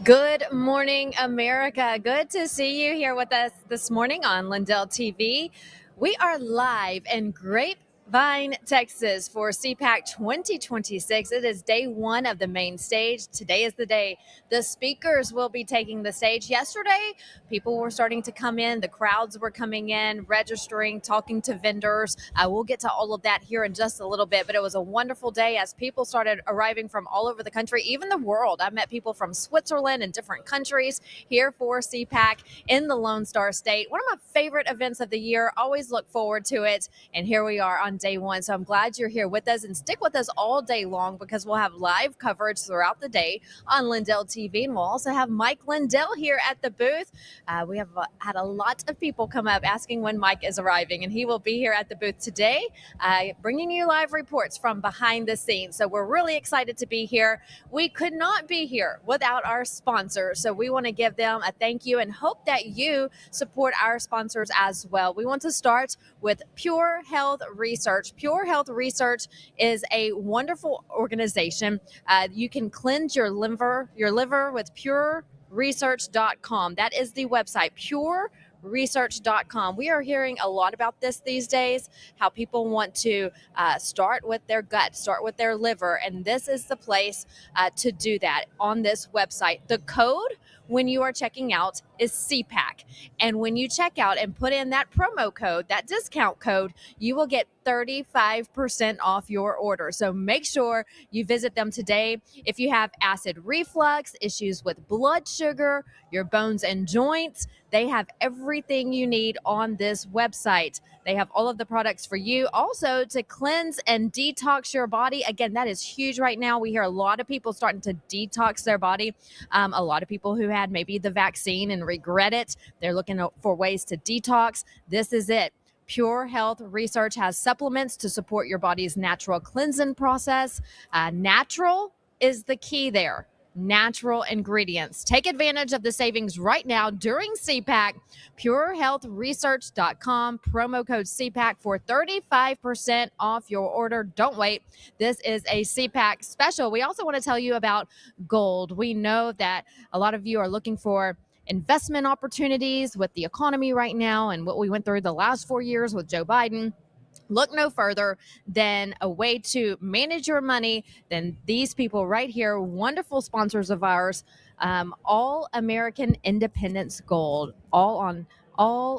Good morning, America. Good to see you here with us this morning on Lindell TV. We are live in Grapevine, Texas for Cpac 2026. It is day one of the main stage. Today is the day the speakers will be taking the stage. Yesterday, people were starting to come in. The crowds were coming in, registering, talking to vendors. We'll get to all of that here in just a little bit, but it was a wonderful day as people started arriving from all over the country, even the world. I met people from Switzerland and different countries here for Cpac in the Lone Star State. One of my favorite events of the year. Always look forward to it. And here we are on day one. So I'm glad you're here with us, and stick with us all day long because we'll have live coverage throughout the day on Lindell TV. And we'll also have Mike Lindell here at the booth. We have had a lot of people come up asking when Mike is arriving, and he will be here at the booth today, bringing you live reports from behind the scenes. So we're really excited to be here. We could not be here without our sponsors, so we want to give them a thank you and hope that you support our sponsors as well. We want to start with Pure Health Research. Pure Health Research is a wonderful organization. You can cleanse your liver with pureresearch.com. That is the website, pureresearch.com. We are hearing a lot about this these days, how people want to start with their gut, start with their liver, and this is the place to do that on this website. The code when you are checking out is Cpac. And when you check out and put in that promo code, that discount code, you will get 35% off your order. So make sure you visit them today. If you have acid reflux, issues with blood sugar, your bones and joints, they have everything you need on this website. They have all of the products for you. Also, to cleanse and detox your body. Again, that is huge right now. We hear a lot of people starting to detox their body. A lot of people who had maybe the vaccine and regret it. They're looking for ways to detox. This is it. Pure Health Research has supplements to support your body's natural cleansing process. Natural is the key there. Natural ingredients. Take advantage of the savings right now during Cpac. PureHealthResearch.com. Promo code Cpac for 35% off your order. Don't wait. This is a Cpac special. We also want to tell you about gold. We know that a lot of you are looking for investment opportunities with the economy right now and what we went through the last 4 years with Joe Biden. Look no further than a way to manage your money than these people right here, wonderful sponsors of ours, All American Independence Gold, All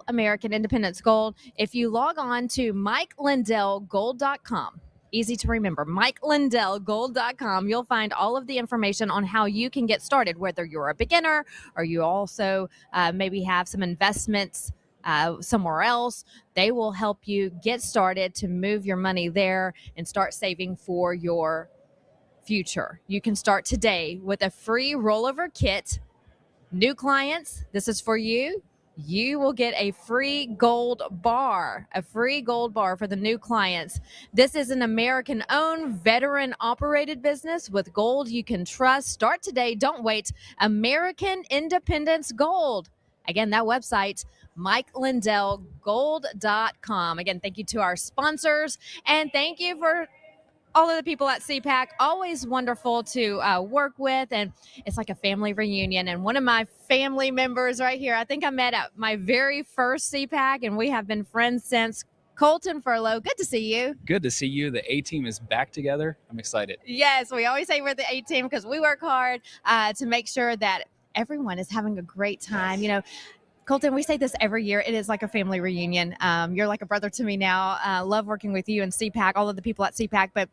American Independence Gold. If you log on to MikeLindellGold.com, easy to remember, MikeLindellGold.com, you'll find all of the information on how you can get started, whether you're a beginner or you also maybe have some investments somewhere else. They will help you get started to move your money there and start saving for your future. You can start today with a free rollover kit. New clients, this is for you. You will get a free gold bar for the new clients. This is an American-owned, veteran-operated business with gold you can trust. Start today. Don't wait. American Independence Gold. Again, that website, MikeLindellGold.com. Again, thank you to our sponsors, and thank you for all of the people at Cpac. Always wonderful to work with, and it's like a family reunion. And one of my family members right here, I think I met at my very first Cpac, and we have been friends since. Colton Furlow, good to see you. Good to see you. The A-team is back together. I'm excited. Yes, we always say we're the A-team because we work hard to make sure that everyone is having a great time. You know, Colton, we say this every year. It is like a family reunion. You're like a brother to me now. Love working with you and Cpac, all of the people at Cpac. But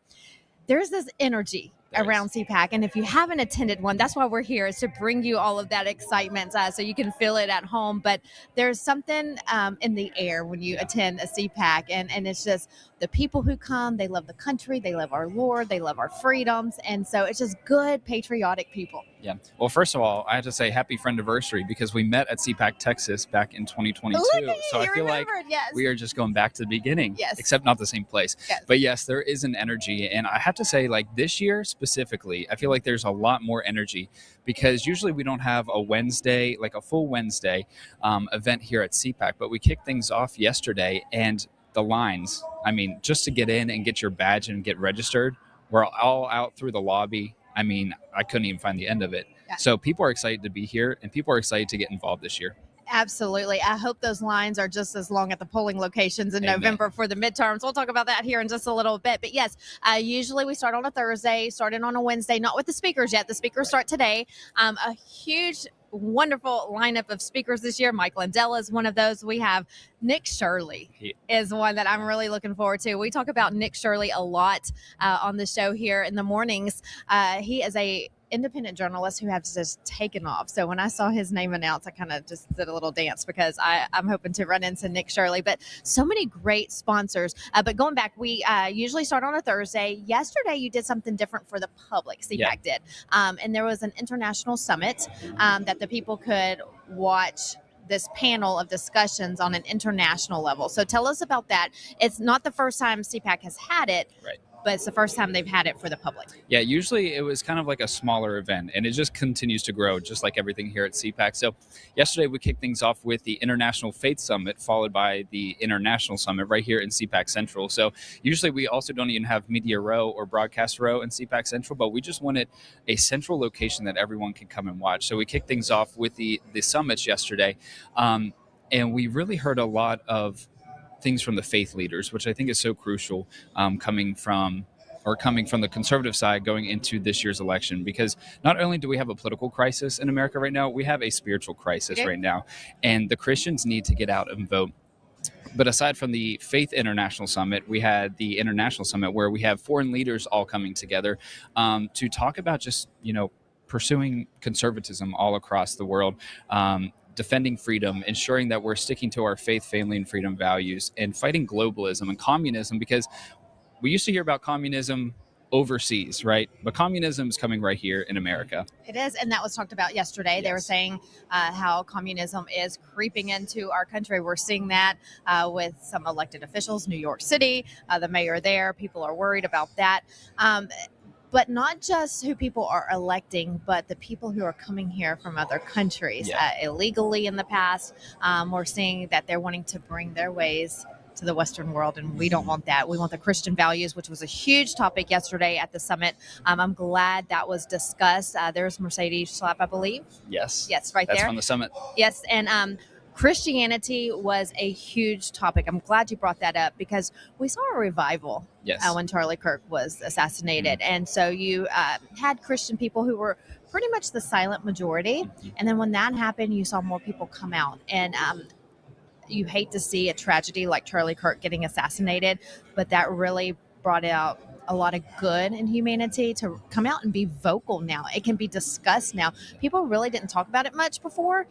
there's this energy around Cpac. And if you haven't attended one, that's why we're here, is to bring you all of that excitement so you can feel it at home. But there's something in the air when you attend a Cpac. And it's just the people who come, they love the country, they love our Lord, they love our freedoms. And so it's just good, patriotic people. Yeah. Well, first of all, I have to say happy friendiversary because we met at Cpac, Texas back in 2022. Look at you, so I feel like we are just going back to the beginning, except not the same place. Yes. But yes, there is an energy. And I have to say, like this year specifically, I feel like there's a lot more energy because usually we don't have a Wednesday, like a full Wednesday event here at Cpac. But we kicked things off yesterday, and the lines, I mean, just to get in and get your badge and get registered, we're all out through the lobby. I mean, I couldn't even find the end of it. Yeah. So people are excited to be here, and people are excited to get involved this year. Absolutely. I hope those lines are just as long at the polling locations in Amen. November for the midterms. We'll talk about that here in just a little bit. But yes, usually we start on a Thursday, started on a Wednesday, not with the speakers yet. The speakers start today. A huge, wonderful lineup of speakers this year. Mike Lindell is one of those. We have Nick Shirley is one that I'm really looking forward to. We talk about Nick Shirley a lot on the show here in the mornings. He is a independent journalist who has just taken off. So when I saw his name announced, I kind of just did a little dance because I'm hoping to run into Nick Shirley. But so many great sponsors. But going back, we usually start on a Thursday. Yesterday, you did something different for the public. Cpac did. And there was an international summit that the people could watch this panel of discussions on an international level. So tell us about that. It's not the first time Cpac has had it. Right. But it's the first time they've had it for the public. Yeah, usually it was kind of like a smaller event, and it just continues to grow, just like everything here at Cpac. So yesterday we kicked things off with the International Faith Summit, followed by the International Summit right here in Cpac Central. So usually we also don't even have Media Row or Broadcast Row in Cpac Central, but we just wanted a central location that everyone could come and watch. So we kicked things off with the summits yesterday, and we really heard a lot of things from the faith leaders, which I think is so crucial, coming from the conservative side going into this year's election, because not only do we have a political crisis in America right now, we have a spiritual crisis right now, and the Christians need to get out and vote. But aside from the Faith International Summit, we had the International Summit where we have foreign leaders all coming together to talk about just, pursuing conservatism all across the world, defending freedom, ensuring that we're sticking to our faith, family, and freedom values, and fighting globalism and communism, because we used to hear about communism overseas, right? But communism is coming right here in America. It is, and that was talked about yesterday. Yes. They were saying how communism is creeping into our country. We're seeing that with some elected officials, New York City, the mayor there. People are worried about that. But not just who people are electing, but the people who are coming here from other countries illegally in the past. We're seeing that they're wanting to bring their ways to the Western world, and we don't want that. We want the Christian values, which was a huge topic yesterday at the summit. I'm glad that was discussed. There's Mercedes Schlapp, I believe. Yes, that's there. That's from the summit. Yes, and Christianity was a huge topic. I'm glad you brought that up because we saw a revival when Charlie Kirk was assassinated. Mm-hmm. And so you had Christian people who were pretty much the silent majority. Mm-hmm. And then when that happened, you saw more people come out. And you hate to see a tragedy like Charlie Kirk getting assassinated, but that really brought out a lot of good in humanity to come out and be vocal now. It can be discussed now. People really didn't talk about it much before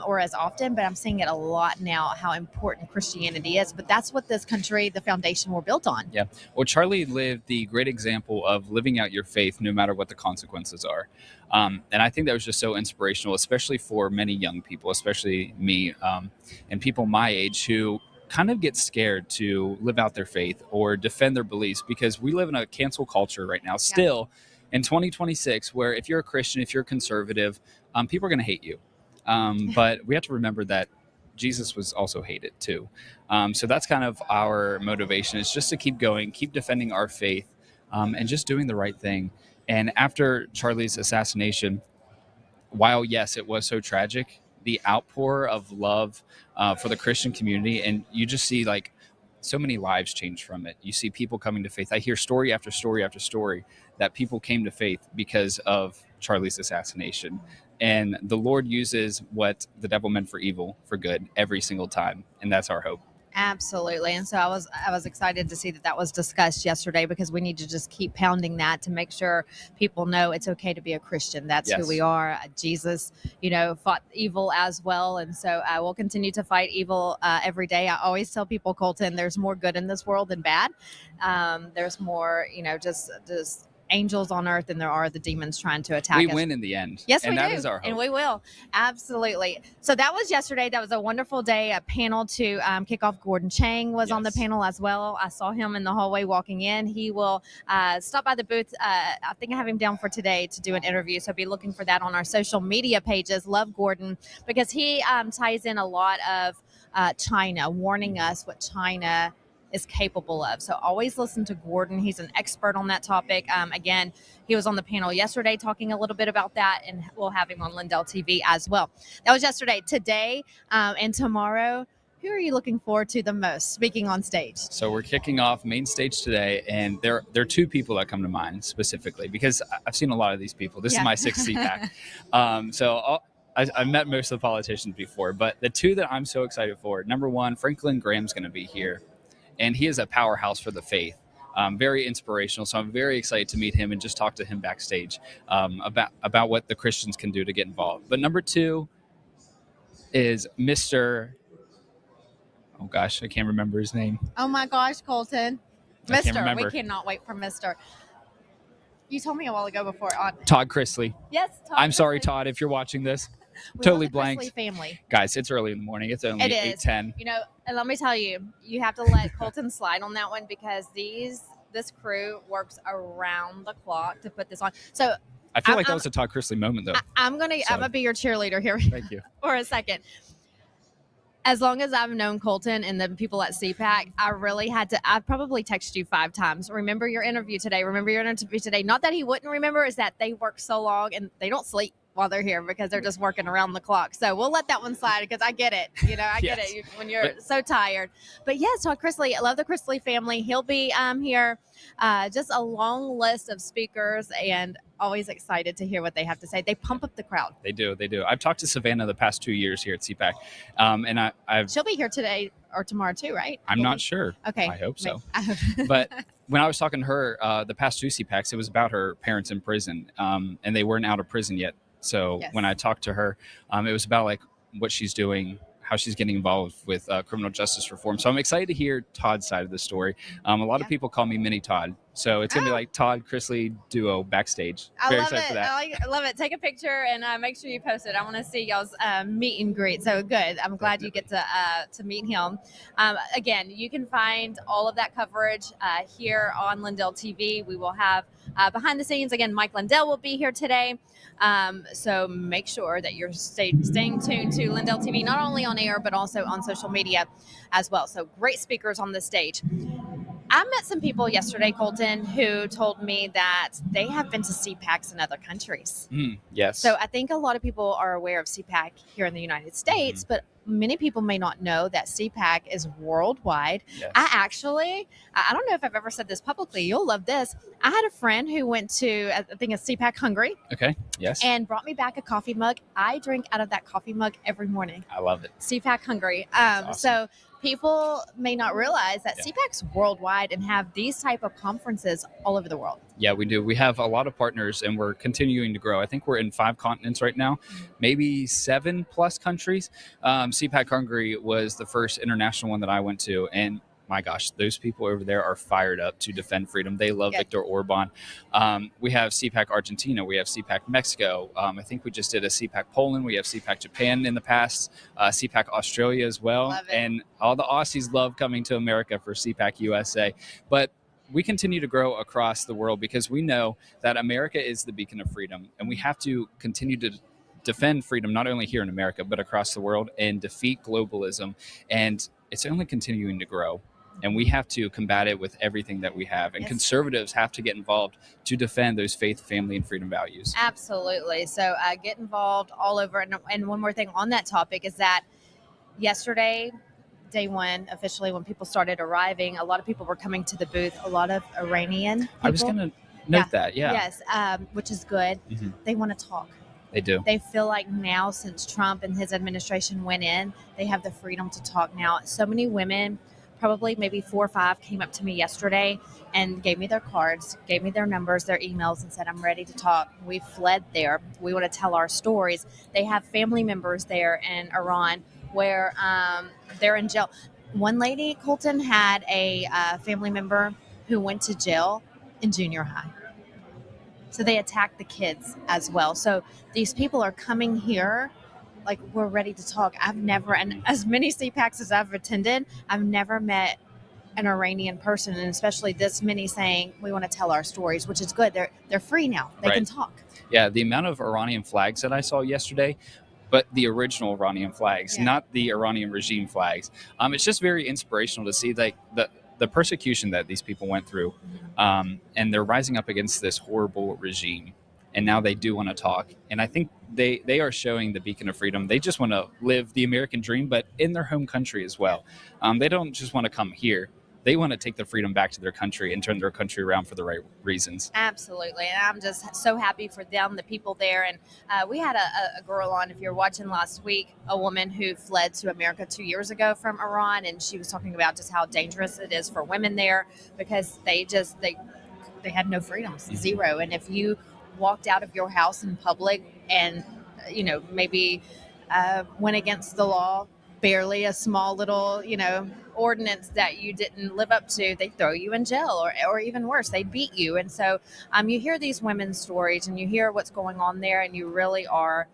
or as often, but I'm seeing it a lot now, how important Christianity is. But that's what this country, the foundation we're built on. Yeah. Well, Charlie lived the great example of living out your faith no matter what the consequences are. And I think that was just so inspirational, especially for many young people, especially me and people my age who kind of get scared to live out their faith or defend their beliefs, because we live in a cancel culture right now still in 2026, where if you're a Christian, if you're conservative, people are going to hate you. But we have to remember that Jesus was also hated too. So that's kind of our motivation, is just to keep going, keep defending our faith, and just doing the right thing. And after Charlie's assassination, while yes, it was so tragic, the outpour of love for the Christian community, and you just see like so many lives change from it. You see people coming to faith. I hear story after story after story that people came to faith because of Charlie's assassination. And the Lord uses what the devil meant for evil for good every single time, and that's our hope. Absolutely. And so I was excited to see that was discussed yesterday, because we need to just keep pounding that to make sure people know it's okay to be a Christian. That's who we are. Jesus, fought evil as well. And so I will continue to fight evil every day. I always tell people, Colton, there's more good in this world than bad. There's more, just angels on earth than there are the demons trying to attack us. We win in the end. Yes, we do. And that is our hope. And we will. Absolutely. So that was yesterday. That was a wonderful day. A panel to kick off. Gordon Chang was on the panel as well. I saw him in the hallway walking in. He will stop by the booth. I think I have him down for today to do an interview. So be looking for that on our social media pages. Love Gordon, because he ties in a lot of China, warning us what China is capable of. So always listen to Gordon. He's an expert on that topic. Again, he was on the panel yesterday talking a little bit about that, and we'll have him on Lindell TV as well. That was yesterday. Today and tomorrow, who are you looking forward to the most speaking on stage? So we're kicking off main stage today, and there are two people that come to mind specifically because I've seen a lot of these people. This is my sixth Cpac. So I've met most of the politicians before, but the two that I'm so excited for, number one, Franklin Graham's going to be here, and he is a powerhouse for the faith. Very inspirational. So I'm very excited to meet him and just talk to him backstage about what the Christians can do to get involved. But number two is Mr. Oh gosh, I can't remember his name. Oh my gosh, Colton. I can't Mr. remember. We cannot wait for Mr. You told me a while ago before on Todd Chrisley. Yes, Todd. I'm sorry, Todd, if you're watching this. We Totally love the blanked. Chrisley family. Guys, it's early in the morning. It's only 8:10. You know, and let me tell you, you have to let Colton slide on that one because this crew works around the clock to put this on. So I feel like that was a Todd Chrisley moment, though. I'm gonna be your cheerleader here. Thank you. For a second. As long as I've known Colton and the people at Cpac, I probably texted you 5 times. Remember your interview today. Remember your interview today. Not that he wouldn't remember, is that they work so long and they don't sleep while they're here because they're just working around the clock. So we'll let that one slide because I get it. You know, I get it when you're so tired. But yes, Todd Chrisley, I love the Chrisley family. He'll be here. Just a long list of speakers, and always excited to hear what they have to say. They pump up the crowd. They do. I've talked to Savannah the past 2 years here at Cpac, and she'll be here today or tomorrow too, right? I'm not sure. Okay, I hope so. But when I was talking to her the past 2 Cpacs, it was about her parents in prison, and they weren't out of prison yet. So when I talked to her, it was about like what she's doing, how she's getting involved with criminal justice reform. So I'm excited to hear Todd's side of the story. A lot of people call me Mini Todd. So it's going to be like Todd Chrisley duo backstage. Very excited for that. I love it. Take a picture and make sure you post it. I want to see y'all's meet and greet. So good. I'm glad you get to meet him. Again, you can find all of that coverage here on Lindell TV. We will have behind the scenes. Again, Mike Lindell will be here today. So make sure that you're staying tuned to Lindell TV, not only on air, but also on social media as well. So great speakers on the stage. I met some people yesterday, Colton, who told me that they have been to Cpacs in other countries. Yes. So I think a lot of people are aware of Cpac here in the United States, but many people may not know that Cpac is worldwide. Yes. I don't know if I've ever said this publicly. You'll love this. I had a friend who went to, I think it's Cpac Hungary. Okay. Yes. And brought me back a coffee mug. I drink out of that coffee mug every morning. I love it. Cpac Hungary. Awesome. So people may not realize that Cpac's worldwide and have these type of conferences all over the world. Yeah, we do. We have a lot of partners, and we're continuing to grow. I think we're in 5 continents right now, maybe 7+ countries. Cpac Hungary was the first international one that I went to, and my gosh, those people over there are fired up to defend freedom. They love Viktor Orban. We have Cpac Argentina. We have Cpac Mexico. I think we just did a Cpac Poland. We have Cpac Japan in the past, Cpac Australia as well. And all the Aussies love coming to America for Cpac USA. But we continue to grow across the world because we know that America is the beacon of freedom, and we have to continue to defend freedom, not only here in America, but across the world, and defeat globalism. And it's only continuing to grow. And we have to combat it with everything that we have. And conservatives have to get involved to defend those faith, family, and freedom values. Absolutely. So get involved all over. And one more thing on that topic is that yesterday, day one, officially, when people started arriving, a lot of people were coming to the booth, a lot of Iranian people. I was going to note that, Yes, which is good. They want to talk. They do. They feel like now, since Trump and his administration went in, they have the freedom to talk now. So many women, probably maybe 4 or 5, came up to me yesterday and gave me their cards, gave me their numbers, their emails, and said, I'm ready to talk. We fled there. We want to tell our stories. They have family members there in Iran where they're in jail. One lady, Colton, had a family member who went to jail in junior high. So they attacked the kids as well. So these people are coming here like, we're ready to talk. I've never, and as many Cpacs as I've attended, I've never met an Iranian person, and especially this many saying we want to tell our stories, which is good. They're free now. They can talk. Yeah, the amount of Iranian flags that I saw yesterday, but the original Iranian flags, not the Iranian regime flags. It's just very inspirational to see like the persecution that these people went through, and they're rising up against this horrible regime. And now they do want to talk. And I think they are showing the beacon of freedom. They just want to live the American dream, but in their home country as well. They don't just want to come here. They want to take the freedom back to their country and turn their country around for the right reasons. Absolutely. And I'm just so happy for them, the people there. And we had a girl on, if you're watching last week, a woman who fled to America 2 years ago from Iran. And she was talking about just how dangerous it is for women there because they had no freedoms, zero. And if you walked out of your house in public and, maybe went against the law, barely a small little, ordinance that you didn't live up to, they throw you in jail or even worse, they beat you. And so you hear these women's stories and you hear what's going on there, and you really are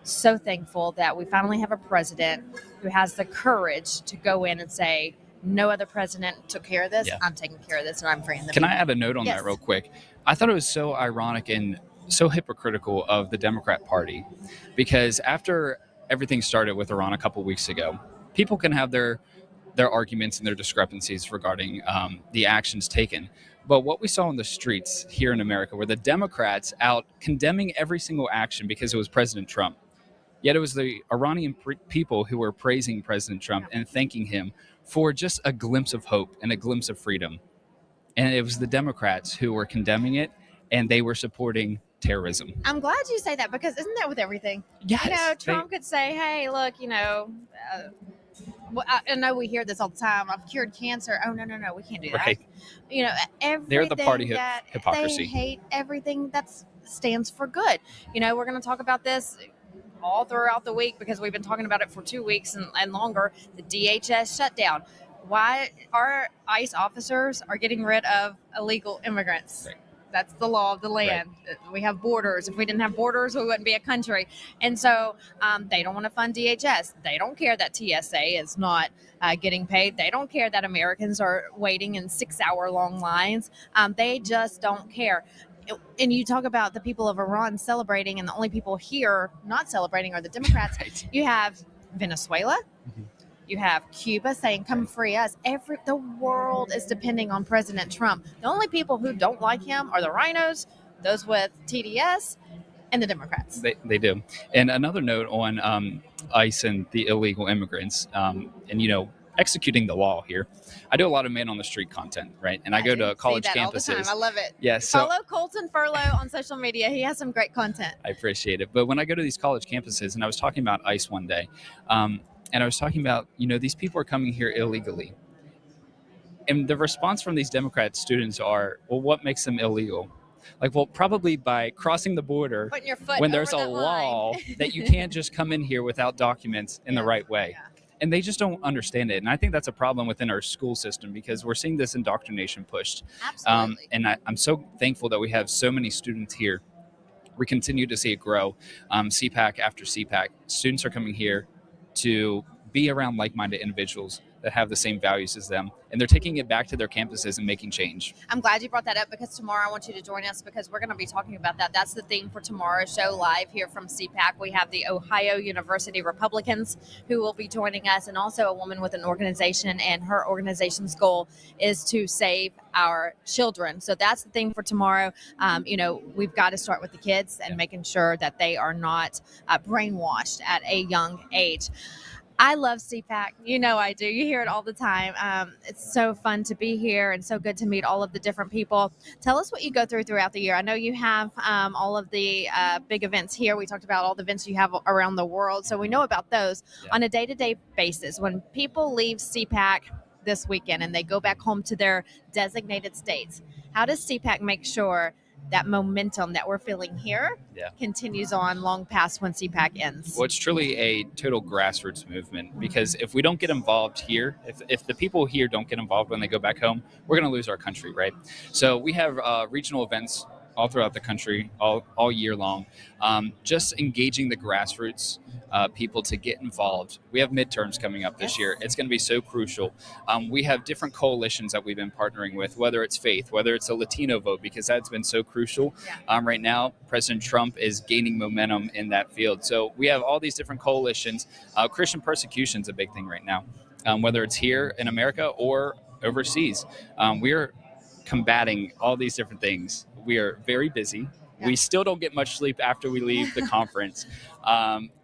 so thankful that we finally have a president who has the courage to go in and say, no other president took care of this. Yeah. I'm taking care of this, and I'm freeing the people. Can I add a note on that real quick? I thought it was so ironic and so hypocritical of the Democrat Party, because after everything started with Iran a couple weeks ago, people can have their arguments and their discrepancies regarding the actions taken. But what we saw in the streets here in America were the Democrats out condemning every single action because it was President Trump. Yet it was the Iranian people who were praising President Trump and thanking him for just a glimpse of hope and a glimpse of freedom. And it was the Democrats who were condemning it, and they were supporting terrorism. I'm glad you say that, because isn't that with everything? Yes. Trump could say, hey, look, I know we hear this all the time. I've cured cancer. Oh, no, we can't do that. Right. Everything they're the party that hypocrisy. They hate everything that stands for good. We're going to talk about this all throughout the week because we've been talking about it for 2 weeks and longer. The DHS shutdown. Why our ICE officers are getting rid of illegal immigrants. Right. That's the law of the land. Right. We have borders. If we didn't have borders, we wouldn't be a country. And so they don't want to fund DHS. They don't care that TSA is not getting paid. They don't care that Americans are waiting in 6-hour-long lines. They just don't care. And you talk about the people of Iran celebrating, and the only people here not celebrating are the Democrats. Right. You have Venezuela. Mm-hmm. You have Cuba saying, come free us. The world is depending on President Trump. The only people who don't like him are the rhinos, those with TDS, and the Democrats. They do. And another note on ICE and the illegal immigrants and, executing the law here. I do a lot of man on the street content, right? And I go to college campuses. All the time. I love it. Yes. Yeah, follow Colton Furlow on social media. He has some great content. I appreciate it. But when I go to these college campuses, and I was talking about ICE one day, and I was talking about, these people are coming here illegally. And the response from these Democrat students are, well, what makes them illegal? Like, well, probably by crossing the border when there's a law that you can't just come in here without documents in the right way. Yeah. And they just don't understand it. And I think that's a problem within our school system because we're seeing this indoctrination pushed. Absolutely. And I'm so thankful that we have so many students here. We continue to see it grow. Cpac after Cpac, students are coming here to be around like-minded individuals that have the same values as them, and they're taking it back to their campuses and making change. I'm glad you brought that up because tomorrow I want you to join us because we're going to be talking about that. That's the theme for tomorrow's show live here from Cpac. We have the Ohio University Republicans who will be joining us, and also a woman with an organization, and her organization's goal is to save our children. So that's the theme for tomorrow. We've got to start with the kids and making sure that they are not brainwashed at a young age. I love Cpac. I do. You hear it all the time. It's so fun to be here and so good to meet all of the different people. Tell us what you go through throughout the year. I know you have all of the big events here. We talked about all the events you have around the world, so we know about those. On a day-to-day basis. When people leave Cpac this weekend and they go back home to their designated states, how does Cpac make sure that momentum that we're feeling here continues on long past when Cpac ends? Well, it's truly a total grassroots movement because if we don't get involved here, if the people here don't get involved when they go back home, we're going to lose our country, right? So we have regional events all throughout the country, all year long, just engaging the grassroots people to get involved. We have midterms coming up this year. It's going to be so crucial. We have different coalitions that we've been partnering with, whether it's faith, whether it's a Latino vote, because that's been so crucial. Right now, President Trump is gaining momentum in that field. So we have all these different coalitions. Christian persecution is a big thing right now, whether it's here in America or overseas. We are combating all these different things. We are very busy. Yeah. We still don't get much sleep after we leave the conference.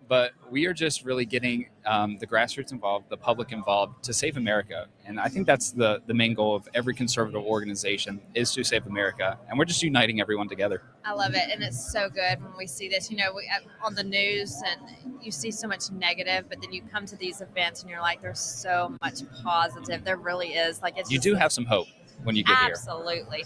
But we are just really getting the grassroots involved, the public involved to save America. And I think that's the main goal of every conservative organization, is to save America. And we're just uniting everyone together. I love it. And it's so good when we see this, on the news, and you see so much negative, but then you come to these events and you're like, there's so much positive. There really is. Like, You do have some hope when you get here. Absolutely.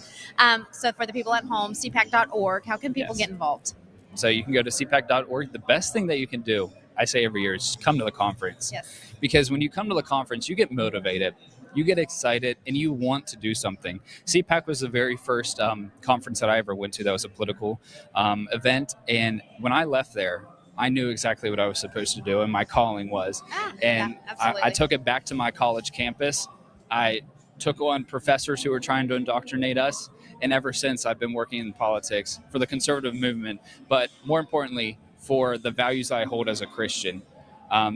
So for the people at home, cpac.org, how can people get involved? So you can go to cpac.org. The best thing that you can do, I say every year, is come to the conference. Yes. Because when you come to the conference, you get motivated, you get excited, and you want to do something. Cpac was the very first conference that I ever went to that was a political event. And when I left there, I knew exactly what I was supposed to do and my calling was. And I took it back to my college campus. I took on professors who were trying to indoctrinate us. And ever since, I've been working in politics for the conservative movement, but more importantly, for the values I hold as a Christian.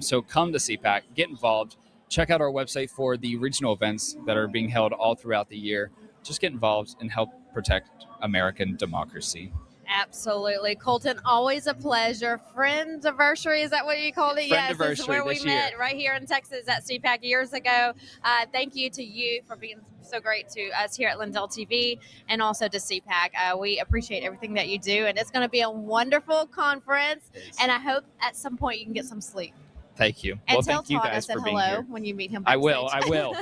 So come to Cpac, get involved, check out our website for the regional events that are being held all throughout the year. Just get involved and help protect American democracy. Absolutely. Colton, always a pleasure. Friendiversary, is that what you called it? Yes, this is where we met, right here in Texas at Cpac years ago. Thank you to you for being so great to us here at Lindell TV, and also to Cpac. We appreciate everything that you do, and it's going to be a wonderful conference, and I hope at some point you can get some sleep. Thank you. And well, tell thank you Todd guys I said for being hello here. when you meet him backstage. I will.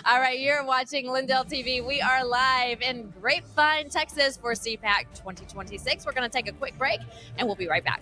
All right, you're watching Lindell TV. We are live in Grapevine, Texas for Cpac 2026. We're going to take a quick break, and we'll be right back.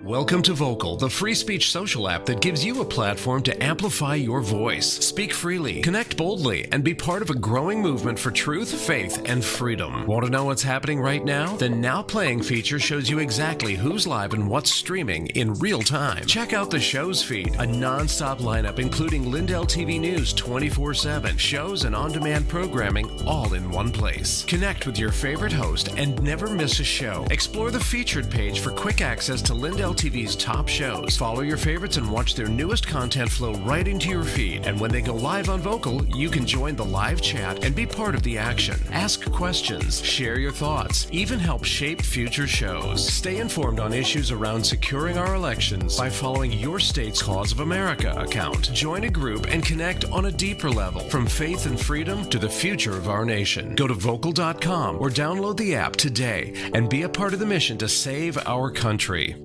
Welcome to Vocal, the free speech social app that gives you a platform to amplify your voice, speak freely, connect boldly, and be part of a growing movement for truth, faith, and freedom. Want to know what's happening right now? The Now Playing feature shows you exactly who's live and what's streaming in real time. Check out the show's feed, a non-stop lineup including Lindell TV News 24/7, shows and on-demand programming all in one place. Connect with your favorite host and never miss a show. Explore the featured page for quick access to Lindell TV's top shows. Follow your favorites and watch their newest content flow right into your feed. And when they go live on Vocal, you can join the live chat and be part of the action. Ask questions, share your thoughts, even help shape future shows. Stay informed on issues around securing our elections by following your state's Cause of America account. Join a group and connect on a deeper level, from faith and freedom to the future of our nation. Go to vocal.com or download the app today and be a part of the mission to save our country.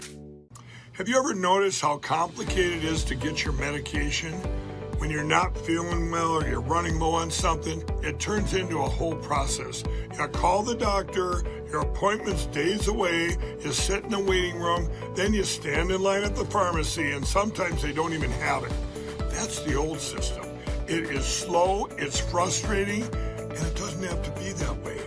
Have you ever noticed how complicated it is to get your medication? When you're not feeling well or you're running low on something, it turns into a whole process. You call the doctor, your appointment's days away, you sit in the waiting room, then you stand in line at the pharmacy, and sometimes they don't even have it. That's the old system. It is slow, it's frustrating, and it doesn't have to be that way.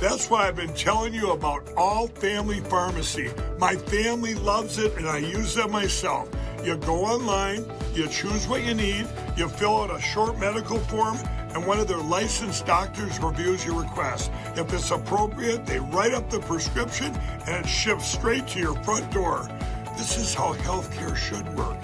That's why I've been telling you about All Family Pharmacy. My family loves it, and I use them myself. You go online, you choose what you need, you fill out a short medical form, and one of their licensed doctors reviews your request. If it's appropriate, they write up the prescription, and it ships straight to your front door. This is how healthcare should work.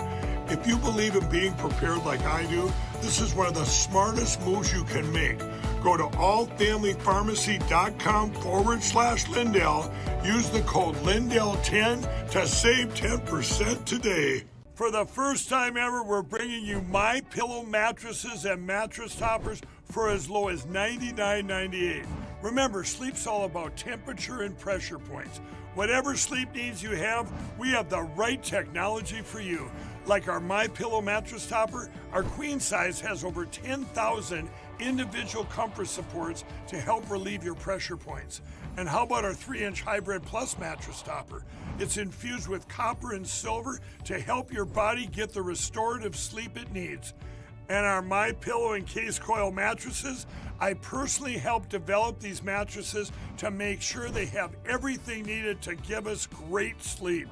If you believe in being prepared like I do, this is one of the smartest moves you can make. Go to allfamilypharmacy.com/Lindell. Use the code Lindell10 to save 10% today. For the first time ever, we're bringing you MyPillow mattresses and mattress toppers for as low as $99.98. Remember, sleep's all about temperature and pressure points. Whatever sleep needs you have, we have the right technology for you. Like our MyPillow mattress topper, our queen size has over 10,000 individual comfort supports to help relieve your pressure points. And how about our 3-inch Hybrid Plus mattress topper? It's infused with copper and silver to help your body get the restorative sleep it needs. And our MyPillow and Case Coil mattresses, I personally helped develop these mattresses to make sure they have everything needed to give us great sleep.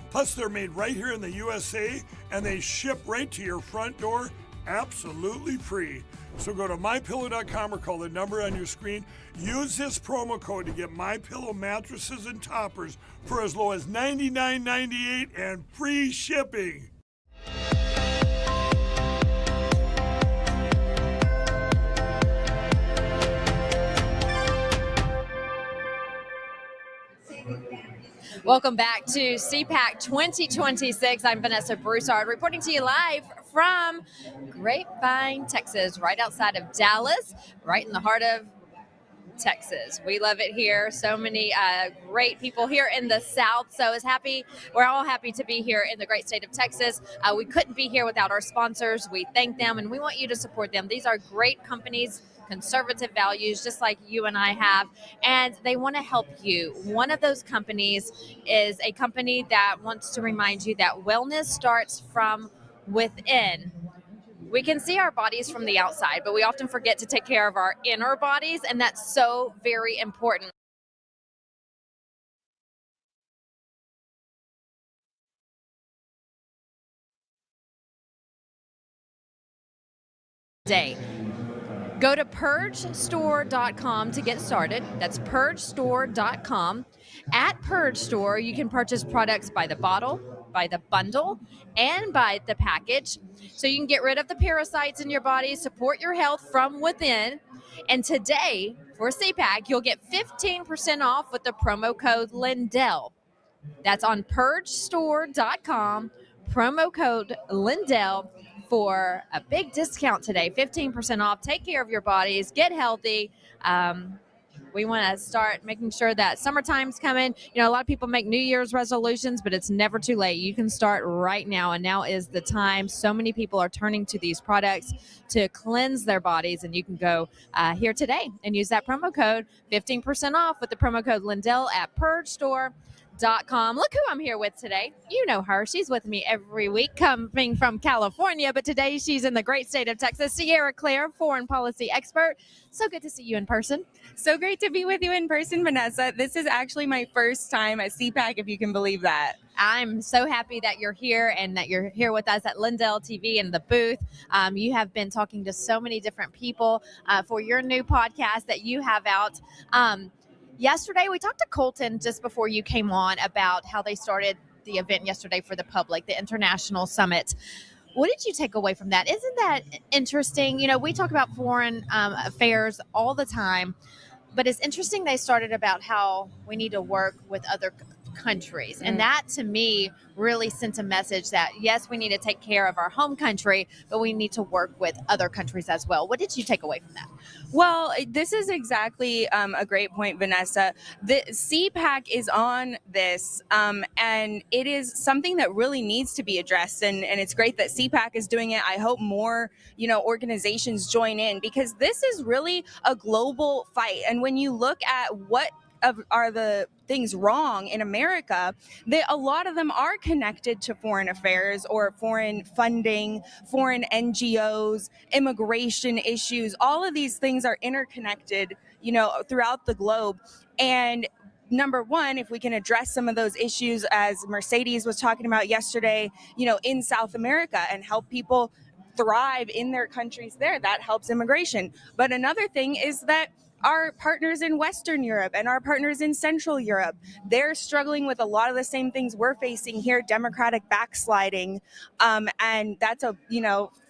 Plus, they're made right here in the USA, and they ship right to your front door absolutely free. So go to mypillow.com or call the number on your screen. Use this promo code to get MyPillow mattresses and toppers for as low as $99.98 and free shipping. Welcome back to Cpac 2026. I'm Vanessa Broussard reporting to you live from Grapevine, Texas, right outside of Dallas, right in the heart of Texas. We love it here. So many great people here in the South. So we're all happy to be here in the great state of Texas. We couldn't be here without our sponsors. We thank them and we want you to support them. These are great companies, conservative values, just like you and I have, and they want to help you. One of those companies is a company that wants to remind you that wellness starts from within. We can see our bodies from the outside, but we often forget to take care of our inner bodies, and that's so very important. Go to purgestore.com to get started. That's purgestore.com. At Purge Store, you can purchase products by the bottle, by the bundle, and by the package. So you can get rid of the parasites in your body, support your health from within. And today, for Cpac, you'll get 15% off with the promo code Lindell. That's on purgestore.com, promo code Lindell for a big discount today, 15% off. Take care of your bodies, get healthy. We want to start making sure that summertime's coming. You know, a lot of people make New Year's resolutions, but it's never too late. You can start right now, and now is the time. So many people are turning to these products to cleanse their bodies, and you can go here today and use that promo code, 15% off with the promo code Lindell at purgestore.com. Look who I'm here with today. You know her. She's with me every week, coming from California, but today she's in the great state of Texas. Sierra Claire, foreign policy expert. So good to see you in person. So great to be with you in person, Vanessa. This is actually my first time at Cpac, if you can believe that. I'm so happy that you're here and that you're here with us at LINDELLTV in the booth. You have been talking to so many different people for your new podcast that you have out. Yesterday, we talked to Colton just before you came on about how they started the event yesterday for the public, the International Summit. What did you take away from that? Isn't that interesting? You know, we talk about foreign affairs all the time, but it's interesting they started about how we need to work with other countries. And that, to me, really sent a message that, yes, we need to take care of our home country, but we need to work with other countries as well. What did you take away from that? Well, this is exactly a great point, Vanessa. The Cpac is on this, and it is something that really needs to be addressed. And it's great that Cpac is doing it. I hope more, organizations join in, because this is really a global fight. And when you look at what are the things wrong in America, a lot of them are connected to foreign affairs or foreign funding, foreign NGOs, immigration issues. All of these things are interconnected, throughout the globe. And number one, if we can address some of those issues, as Mercedes was talking about yesterday, in South America, and help people thrive in their countries there, that helps immigration. But another thing is that our partners in Western Europe and our partners in Central Europe, they're struggling with a lot of the same things we're facing here, democratic backsliding. And that's a,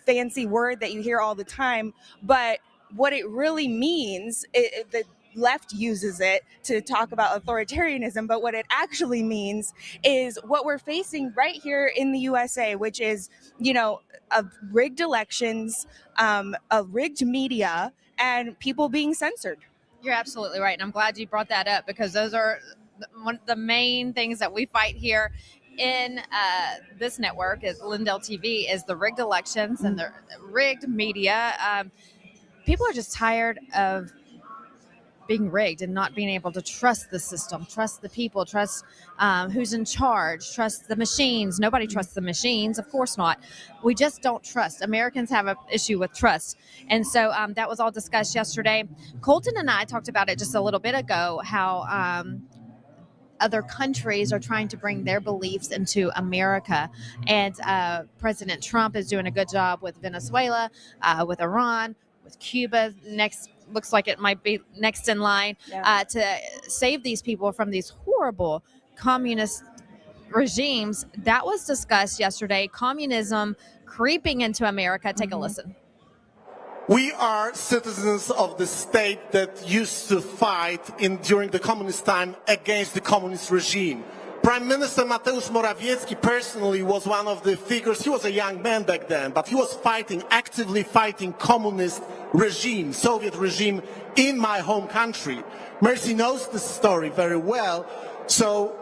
fancy word that you hear all the time. But what it really means, the left uses it to talk about authoritarianism, but what it actually means is what we're facing right here in the USA, which is, rigged elections, a rigged media, and people being censored. You're absolutely right. And I'm glad you brought that up, because those are one of the main things that we fight here in this network is LINDELLTV, is the rigged elections and the rigged media. People are just tired of being rigged and not being able to trust the system, trust the people, trust who's in charge, trust the machines. Nobody trusts the machines. Of course not. We just don't trust. Americans have an issue with trust. And so that was all discussed yesterday. Colton and I talked about it just a little bit ago, how other countries are trying to bring their beliefs into America. And President Trump is doing a good job with Venezuela, with Iran, with Cuba. Next, looks like it might be next in line to save these people from these horrible communist regimes. That was discussed yesterday. Communism creeping into America. Take a listen. We are citizens of the state that used to fight during the communist time against the communist regime. Prime Minister Mateusz Morawiecki personally was one of the figures. He was a young man back then, but he was actively fighting communist regime, Soviet regime in my home country. Mercy knows this story very well, so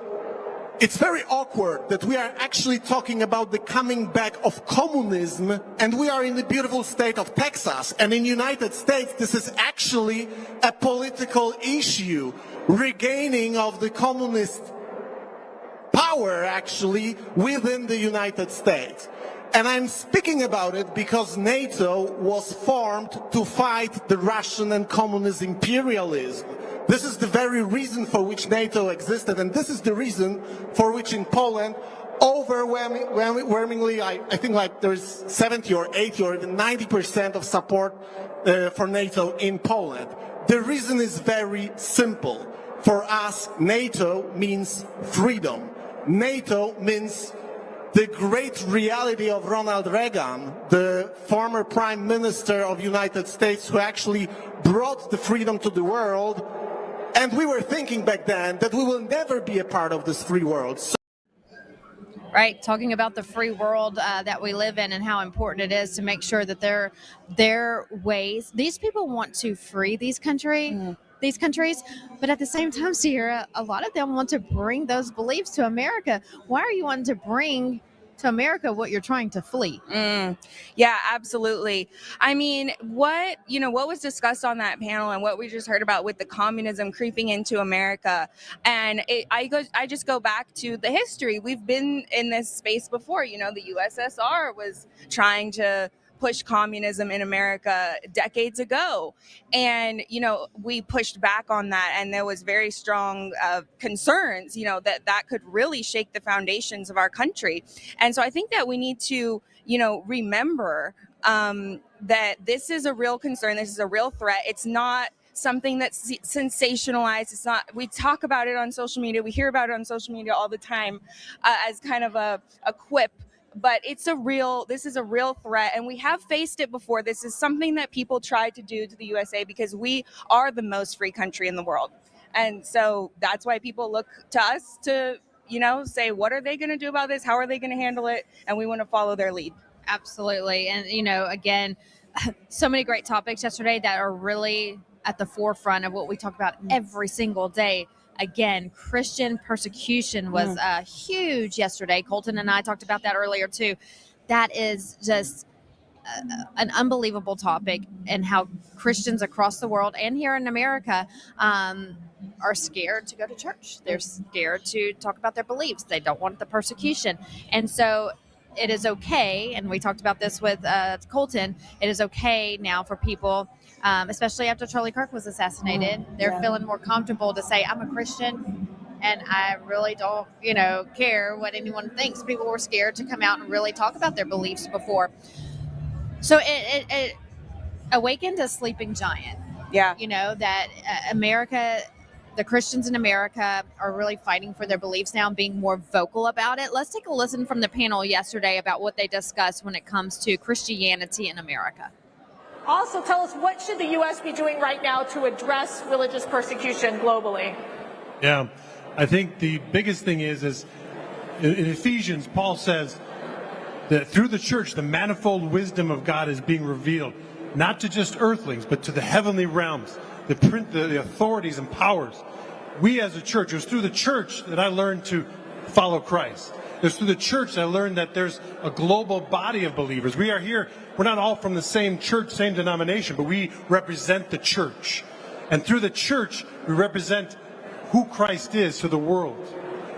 it's very awkward that we are actually talking about the coming back of communism, and we are in the beautiful state of Texas. And in the United States, this is actually a political issue, regaining of the communist power actually within the United States. And I'm speaking about it because NATO was formed to fight the Russian and communist imperialism. This is the very reason for which NATO existed, and this is the reason for which in Poland, overwhelmingly, I think like there's 70 or 80 or even 90% of support for NATO in Poland. The reason is very simple. For us, NATO means freedom. NATO means the great reality of Ronald Reagan, the former Prime Minister of the United States, who actually brought the freedom to the world. And we were thinking back then that we will never be a part of this free world. Right, talking about the free world that we live in and how important it is to make sure that their ways, these people want to free these countries, but at the same time, Sierra, a lot of them want to bring those beliefs to America. Why are you wanting to bring to America what you're trying to flee? Yeah, absolutely. I mean, what was discussed on that panel and what we just heard about with the communism creeping into America, and I just go back to the history. We've been in this space before. You know, the USSR was trying to push communism in America decades ago. And, we pushed back on that, and there was very strong concerns, that could really shake the foundations of our country. And so I think that we need to, remember that this is a real concern. This is a real threat. It's not something that's sensationalized. It's not, we talk about it on social media. We hear about it on social media all the time as kind of a quip. But this is a real threat, and we have faced it before. This is something that people tried to do to the USA because we are the most free country in the world. And so that's why people look to us to, say, what are they going to do about this? How are they going to handle it? And we want to follow their lead. Absolutely. And, again, so many great topics yesterday that are really at the forefront of what we talk about every single day. Again, Christian persecution was huge yesterday. Colton and I talked about that earlier too. That is just an unbelievable topic, and how Christians across the world and here in America are scared to go to church. They're scared to talk about their beliefs. They don't want the persecution. And so it is okay, and we talked about this with Colton, it is okay now for people, especially after Charlie Kirk was assassinated, they're feeling more comfortable to say, I'm a Christian, and I really don't, care what anyone thinks. People were scared to come out and really talk about their beliefs before. So it awakened a sleeping giant. Yeah. That America, the Christians in America are really fighting for their beliefs now and being more vocal about it. Let's take a listen from the panel yesterday about what they discussed when it comes to Christianity in America. Also, tell us, what should the U.S. be doing right now to address religious persecution globally? Yeah, I think the biggest thing is in Ephesians, Paul says that through the church, the manifold wisdom of God is being revealed, not to just earthlings, but to the heavenly realms, the authorities and powers. We as a church, it was through the church that I learned to follow Christ. It was through the church that I learned that there's a global body of believers. We are here, we're not all from the same church, same denomination, but we represent the church. And through the church, we represent who Christ is to the world.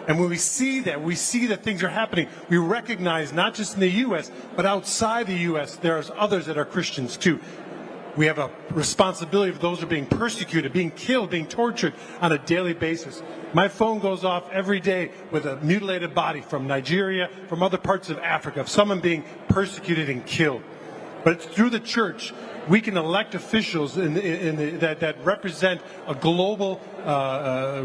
And when we see that things are happening, we recognize not just in the U.S., but outside the U.S., there's others that are Christians too. We have a responsibility for those who are being persecuted, being killed, being tortured on a daily basis. My phone goes off every day with a mutilated body from Nigeria, from other parts of Africa, of someone being persecuted and killed. But it's through the church we can elect officials that represent a global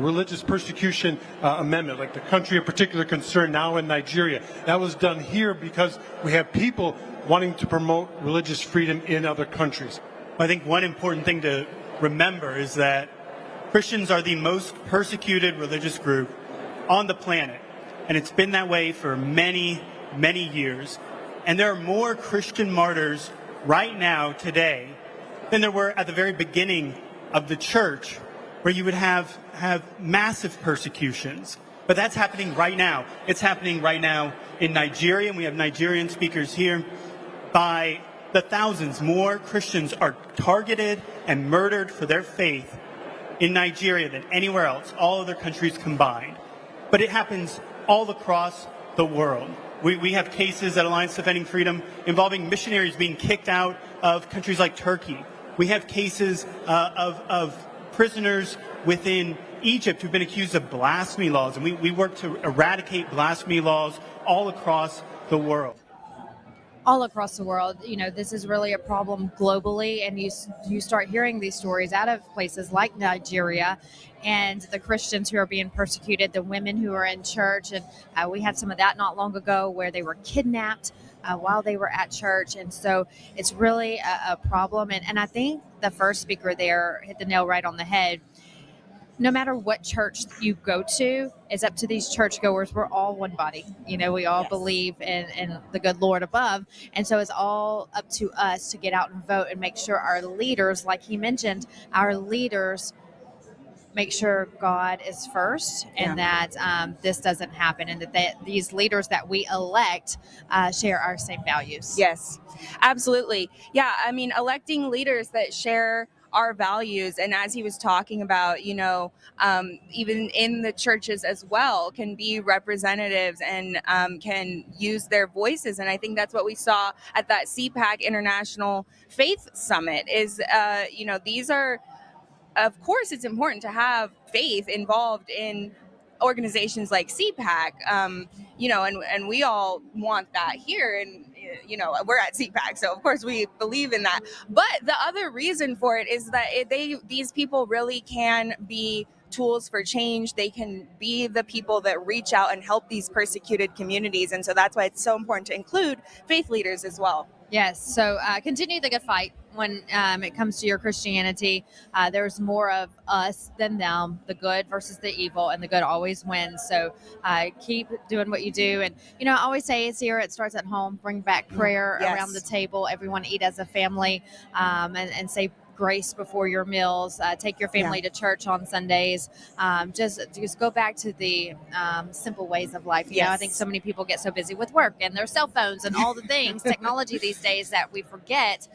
religious persecution amendment, like the country of particular concern now in Nigeria. That was done here because we have people wanting to promote religious freedom in other countries. I think one important thing to remember is that Christians are the most persecuted religious group on the planet. And it's been that way for many, many years. And there are more Christian martyrs right now, today, than there were at the very beginning of the church, where you would have massive persecutions. But that's happening right now. It's happening right now in Nigeria, and we have Nigerian speakers here. By the thousands, more Christians are targeted and murdered for their faith in Nigeria than anywhere else, all other countries combined. But it happens all across the world. We have cases at Alliance Defending Freedom involving missionaries being kicked out of countries like Turkey. We have cases of prisoners within Egypt who've been accused of blasphemy laws, and we work to eradicate blasphemy laws all across the world. All across the world, you know, this is really a problem globally, and you start hearing these stories out of places like Nigeria, and the Christians who are being persecuted, the women who are in church, and we had some of that not long ago where they were kidnapped while they were at church, and so it's really a problem, and I think the first speaker there hit the nail right on the head. No matter what church you go to, it's up to these churchgoers. We're all one body. You know, we all believe in the good Lord above. And so it's all up to us to get out and vote and make sure our leaders, like he mentioned, our leaders make sure God is first, and that this doesn't happen, and that these leaders that we elect share our same values. Yes, absolutely. Yeah, I mean, electing leaders that share our values, and as he was talking about, you know, even in the churches as well, can be representatives and can use their voices. And I think that's what we saw at that Cpac International Faith Summit is, you know, these are, of course, it's important to have faith involved in organizations like Cpac, you know, and we all want that here, and you know, we're at Cpac, so of course we believe in that. But the other reason for it is that these people really can be tools for change. They can be the people that reach out and help these persecuted communities, and so that's why it's so important to include faith leaders as well. Yes, so continue the good fight when it comes to your Christianity. There's more of us than them, the good versus the evil, and the good always wins. So keep doing what you do. And, you know, I always say it's here, it starts at home. Bring back prayer around the table. Everyone eat as a family and say grace before your meals. Take your family to church on Sundays. Just go back to the simple ways of life. You know, I think so many people get so busy with work and their cell phones and all the things, technology these days, that we forget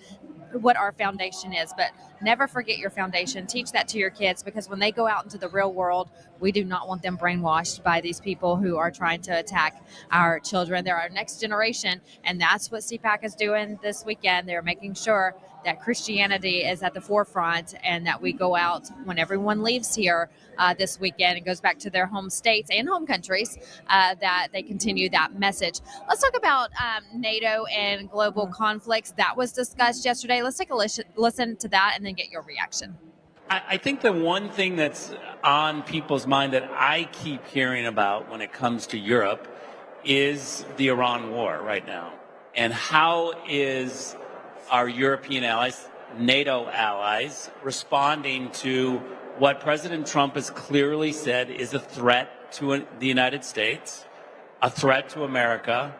what our foundation is. But never forget your foundation. Teach that to your kids, because when they go out into the real world, we do not want them brainwashed by these people who are trying to attack our children. They're our next generation, and that's what Cpac is doing this weekend. They're making sure that Christianity is at the forefront, and that we go out when everyone leaves here this weekend and goes back to their home states and home countries, that they continue that message. Let's talk about NATO and global conflicts. That was discussed yesterday. Let's take a listen to that and then get your reaction. I think the one thing that's on people's mind that I keep hearing about when it comes to Europe is the Iran war right now. And how is our European allies, NATO allies, responding to what President Trump has clearly said is a threat to the United States, a threat to America,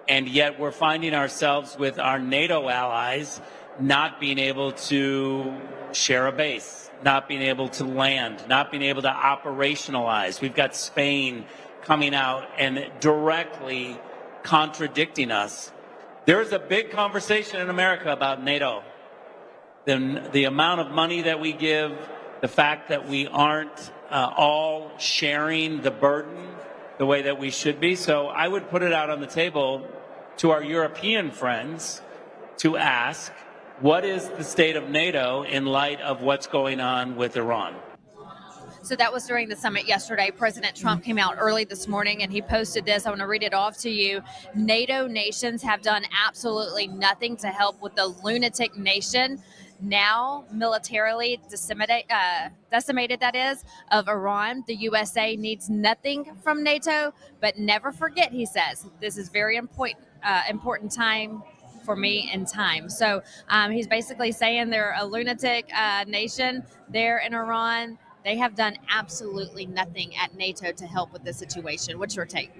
and yet we're finding ourselves with our NATO allies not being able to share a base, not being able to land, not being able to operationalize. We've got Spain coming out and directly contradicting us. There's a big conversation in America about NATO. The amount of money that we give, the fact that we aren't all sharing the burden the way that we should be. So I would put it out on the table to our European friends to ask, What is the state of NATO in light of what's going on with Iran? So that was during the summit yesterday. President Trump came out early this morning and he posted this. I want to read it off to you. NATO nations have done absolutely nothing to help with the lunatic nation, now militarily decimated, that is, of Iran. The USA needs nothing from NATO, but never forget, he says, this is very important time for me in time. So he's basically saying they're a lunatic nation there in Iran. They have done absolutely nothing at NATO to help with this situation. What's your take?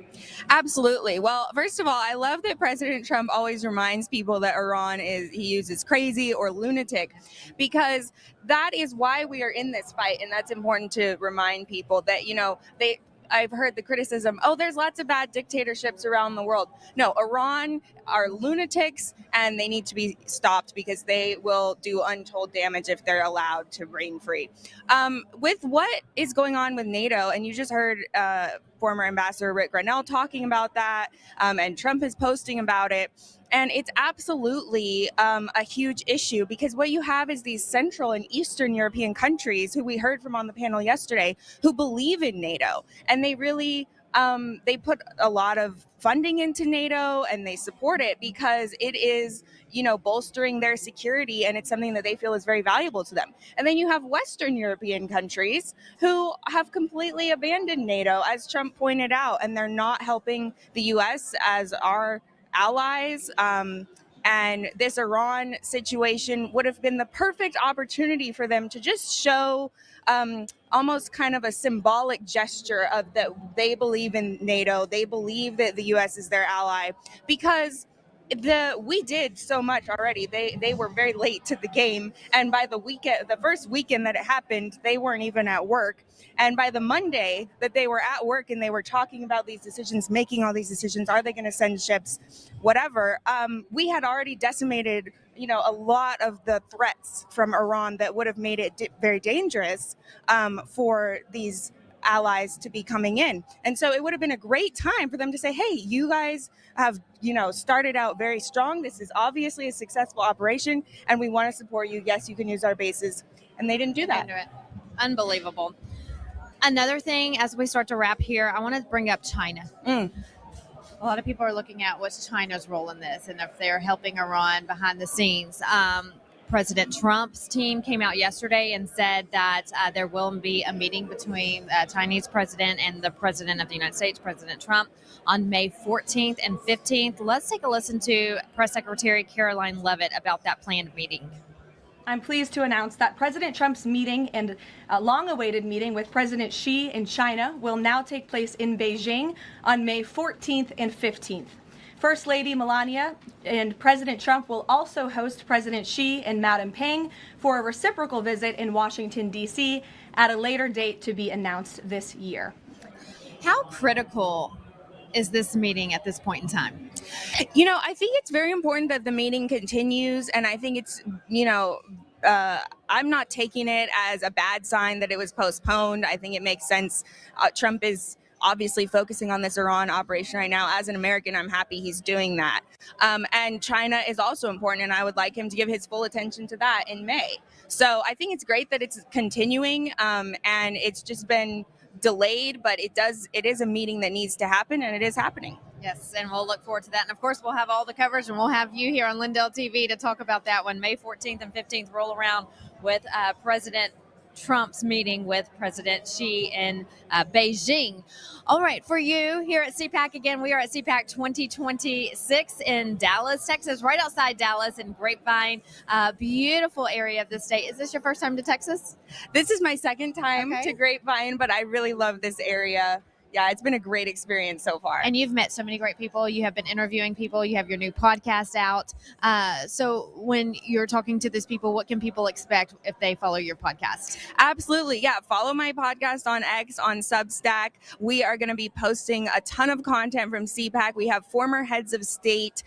Absolutely. Well, first of all, I love that President Trump always reminds people that Iran he uses crazy or lunatic, because that is why we are in this fight. And that's important to remind people that, I've heard the criticism, oh, there's lots of bad dictatorships around the world. No, Iran are lunatics and they need to be stopped because they will do untold damage if they're allowed to reign free. With what is going on with NATO, and you just heard former Ambassador Rick Grenell talking about that, and Trump is posting about it. And it's absolutely a huge issue, because what you have is these Central and Eastern European countries who we heard from on the panel yesterday who believe in NATO, and they really they put a lot of funding into NATO and they support it because it is, bolstering their security, and it's something that they feel is very valuable to them. And then you have Western European countries who have completely abandoned NATO, as Trump pointed out, and they're not helping the U.S. as our allies. And this Iran situation would have been the perfect opportunity for them to just show almost kind of a symbolic gesture of that they believe in NATO, they believe that the U.S. is their ally, because we did so much already. They were very late to the game, and by the first weekend that it happened, they weren't even at work. And by the Monday that they were at work and they were talking about these decisions, making all these decisions, are they going to send ships, whatever, we had already decimated, a lot of the threats from Iran that would have made it very dangerous for these allies to be coming in. And so it would have been a great time for them to say, hey, you guys have, started out very strong. This is obviously a successful operation and we want to support you. Yes, you can use our bases. And they didn't do that. Unbelievable. Another thing, as we start to wrap here, I want to bring up China. A lot of people are looking at what's China's role in this and if they're helping Iran behind the scenes. President Trump's team came out yesterday and said that there will be a meeting between the Chinese president and the president of the United States, President Trump, on May 14th and 15th. Let's take a listen to Press Secretary Caroline Leavitt about that planned meeting. I'm pleased to announce that President Trump's meeting and long-awaited meeting with President Xi in China will now take place in Beijing on May 14th and 15th. First Lady Melania and President Trump will also host President Xi and Madam Peng for a reciprocal visit in Washington, D.C. at a later date to be announced this year. How critical is this meeting at this point in time? I think it's very important that the meeting continues, and I think it's, I'm not taking it as a bad sign that it was postponed. I think it makes sense. Trump is obviously focusing on this Iran operation right now. As an American, I'm happy he's doing that. And China is also important, and I would like him to give his full attention to that in May. So I think it's great that it's continuing, and it's just been delayed, but it is a meeting that needs to happen, and it is happening. Yes, and we'll look forward to that. And of course, we'll have all the coverage, and we'll have you here on Lindell TV to talk about that when May 14th and 15th roll around with President Trump's meeting with President Xi in Beijing. All right, for you here at Cpac, again, we are at Cpac 2026 in Dallas, Texas, right outside Dallas in Grapevine. Beautiful area of the state. Is this your first time to Texas? This is my second time to Grapevine, but I really love this area. Yeah, it's been a great experience so far. And you've met so many great people. You have been interviewing people. You have your new podcast out. So when you're talking to these people, what can people expect if they follow your podcast? Absolutely. Yeah. Follow my podcast on X, on Substack. We are going to be posting a ton of content from Cpac. We have former heads of state.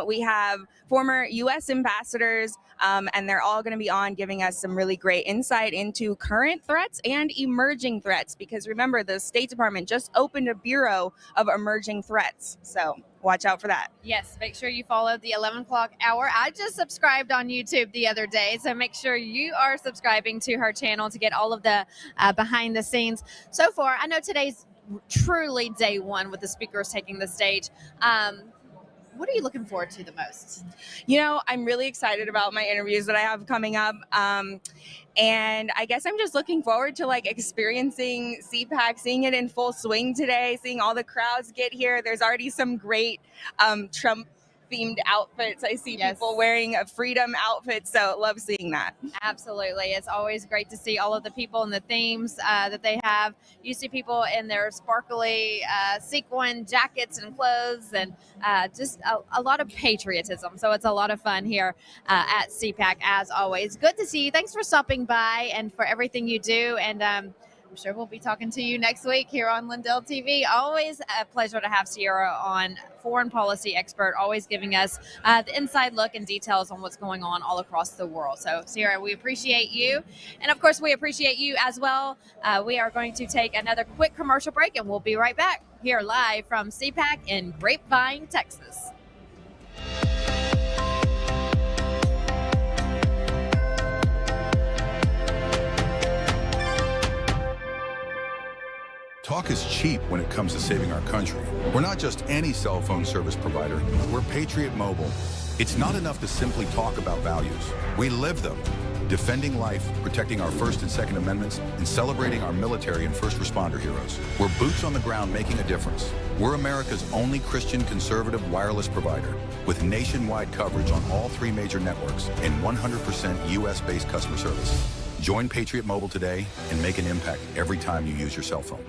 We have former U.S. ambassadors. and they're all going to be on giving us some really great insight into current threats and emerging threats, because remember, the State Department just opened a Bureau of Emerging Threats. So watch out for that. Yes, make sure you follow the 11 o'clock hour. I just subscribed on YouTube the other day, so make sure you are subscribing to her channel to get all of the behind the scenes. So far, I know today's truly day one with the speakers taking the stage. What are you looking forward to the most? You know, I'm really excited about my interviews that I have coming up. And I guess I'm just looking forward to like experiencing Cpac, seeing it in full swing today, seeing all the crowds get here. There's already some great Trump themed outfits. I see people wearing a freedom outfit, so love seeing that. Absolutely. It's always great to see all of the people and the themes that they have. You see people in their sparkly sequin jackets and clothes, and just a lot of patriotism. So it's a lot of fun here at Cpac, as always. Good to see you. Thanks for stopping by and for everything you do. And I'm sure we'll be talking to you next week here on Lindell TV. Always a pleasure to have Sierra on, foreign policy expert, always giving us the inside look and details on what's going on all across the world. So Sierra, we appreciate you. And of course, we appreciate you as well. We are going to take another quick commercial break, and we'll be right back here live from Cpac in Grapevine, Texas. Talk is cheap when it comes to saving our country. We're not just any cell phone service provider. We're Patriot Mobile. It's not enough to simply talk about values. We live them. Defending life, protecting our First and Second Amendments, and celebrating our military and first responder heroes. We're boots on the ground making a difference. We're America's only Christian conservative wireless provider with nationwide coverage on all 3 major networks and 100% US-based customer service. Join Patriot Mobile today and make an impact every time you use your cell phone.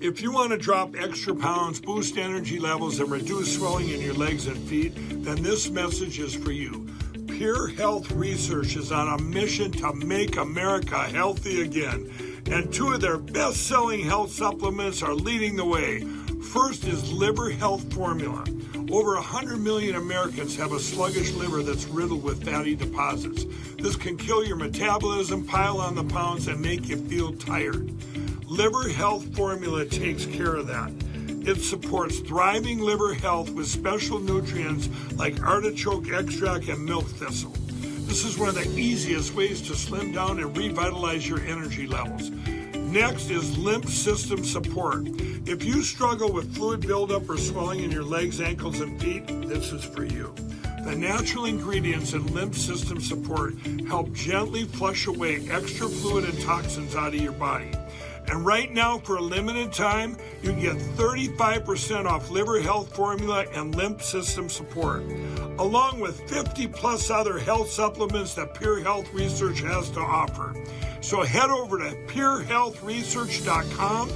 If you want to drop extra pounds, boost energy levels, and reduce swelling in your legs and feet, then this message is for you. Pure Health Research is on a mission to make America healthy again. And 2 of their best-selling health supplements are leading the way. First is Liver Health Formula. Over 100 million Americans have a sluggish liver that's riddled with fatty deposits. This can kill your metabolism, pile on the pounds, and make you feel tired. Liver Health Formula takes care of that. It supports thriving liver health with special nutrients like artichoke extract and milk thistle. This is one of the easiest ways to slim down and revitalize your energy levels. Next is lymph system support. If you struggle with fluid buildup or swelling in your legs, ankles, and feet, this is for you. The natural ingredients in lymph system support help gently flush away extra fluid and toxins out of your body. And right now, for a limited time, you can get 35% off Liver Health Formula and Lymph System Support, along with 50 plus other health supplements that Pure Health Research has to offer. So head over to purehealthresearch.com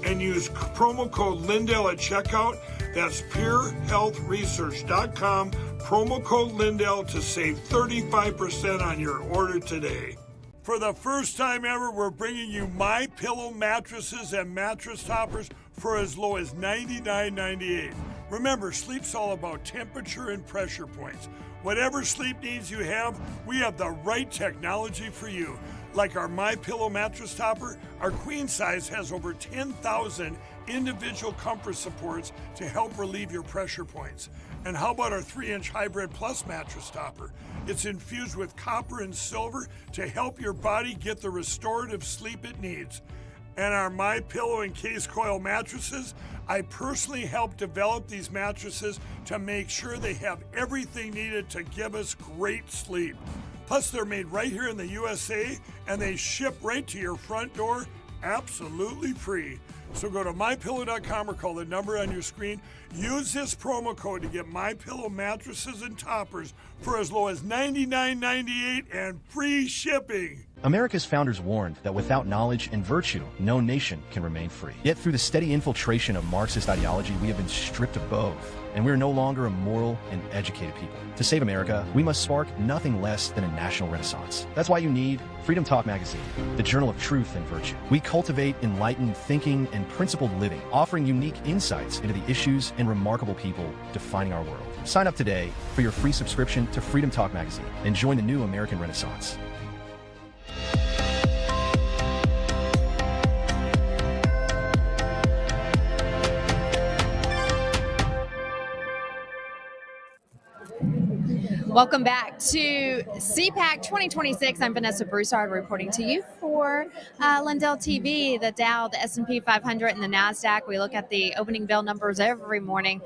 and use promo code Lindell at checkout. That's purehealthresearch.com, promo code Lindell to save 35% on your order today. For the first time ever, we're bringing you MyPillow mattresses and mattress toppers for as low as $99.98. Remember, sleep's all about temperature and pressure points. Whatever sleep needs you have, we have the right technology for you. Like our MyPillow mattress topper, our queen size has over 10,000 individual comfort supports to help relieve your pressure points. And how about our 3-inch Hybrid Plus mattress topper? It's infused with copper and silver to help your body get the restorative sleep it needs. And our MyPillow and Case Coil mattresses, I personally helped develop these mattresses to make sure they have everything needed to give us great sleep. Plus, they're made right here in the USA, and they ship right to your front door absolutely free. So go to MyPillow.com or call the number on your screen. Use this promo code to get MyPillow mattresses and toppers for as low as $99.98 and free shipping. America's founders warned that without knowledge and virtue, no nation can remain free. Yet through the steady infiltration of Marxist ideology, we have been stripped of both, and we are no longer a moral and educated people. To save America, we must spark nothing less than a national renaissance. That's why you need Freedom Talk Magazine, the journal of truth and virtue. We cultivate enlightened thinking and principled living, offering unique insights into the issues and remarkable people defining our world. Sign up today for your free subscription to Freedom Talk Magazine and join the new American Renaissance. Welcome back to Cpac 2026. I'm Vanessa Broussard reporting to you for Lindell TV, the Dow, the S&P 500, and the NASDAQ. We look at the opening bell numbers every morning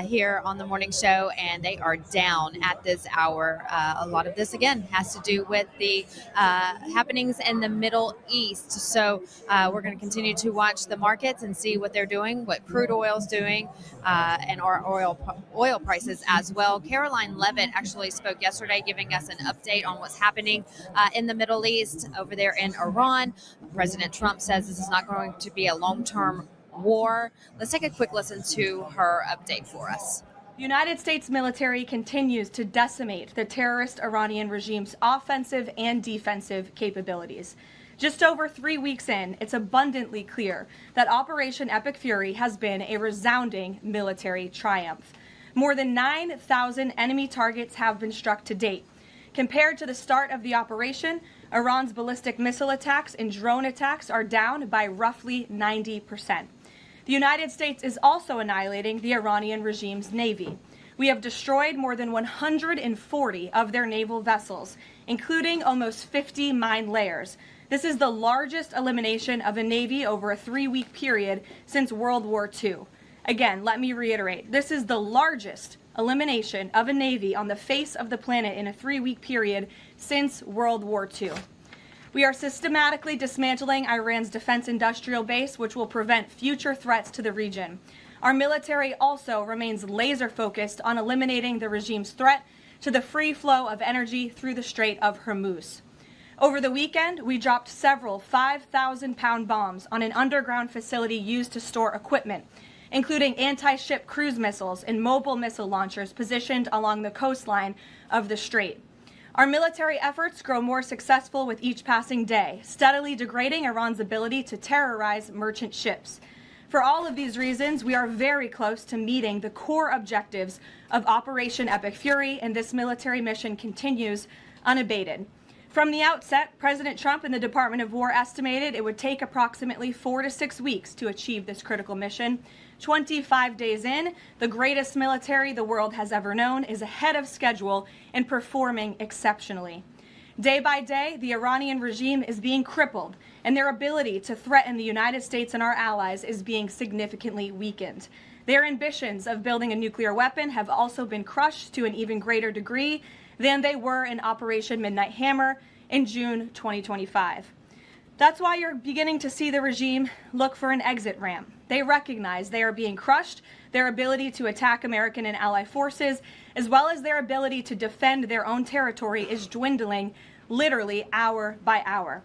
here on the morning show, and they are down at this hour. A lot of this, again, has to do with the happenings in the Middle East. So we're going to continue to watch the markets and see what they're doing, what crude oil is doing, and our oil prices as well. Caroline Levitt actually spoke yesterday, giving us an update on what's happening in the Middle East over there in Iran. President Trump says this is not going to be a long-term war. Let's take a quick listen to her update for us. The United States military continues to decimate the terrorist Iranian regime's offensive and defensive capabilities. Just over 3 weeks in, it's abundantly clear that Operation Epic Fury has been a resounding military triumph. More than 9,000 enemy targets have been struck to date. Compared to the start of the operation, Iran's ballistic missile attacks and drone attacks are down by roughly 90%. The United States is also annihilating the Iranian regime's navy. We have destroyed more than 140 of their naval vessels, including almost 50 mine layers. This is the largest elimination of a navy over a 3-week period since World War II. Again, let me reiterate, this is the largest elimination of a navy on the face of the planet in a 3-week period since World War II. We are systematically dismantling Iran's defense industrial base, which will prevent future threats to the region. Our military also remains laser focused on eliminating the regime's threat to the free flow of energy through the Strait of Hormuz. Over the weekend, we dropped several 5,000-pound bombs on an underground facility used to store equipment, including anti-ship cruise missiles and mobile missile launchers positioned along the coastline of the strait. Our military efforts grow more successful with each passing day, steadily degrading Iran's ability to terrorize merchant ships. For all of these reasons, we are very close to meeting the core objectives of Operation Epic Fury, and this military mission continues unabated. From the outset, President Trump and the Department of War estimated it would take approximately 4 to 6 weeks to achieve this critical mission. 25 days in, the greatest military the world has ever known is ahead of schedule and performing exceptionally. Day by day, the Iranian regime is being crippled, and their ability to threaten the United States and our allies is being significantly weakened. Their ambitions of building a nuclear weapon have also been crushed to an even greater degree than they were in Operation Midnight Hammer in June 2025. That's why you're beginning to see the regime look for an exit ramp. They recognize they are being crushed, their ability to attack American and ally forces, as well as their ability to defend their own territory is dwindling literally hour by hour.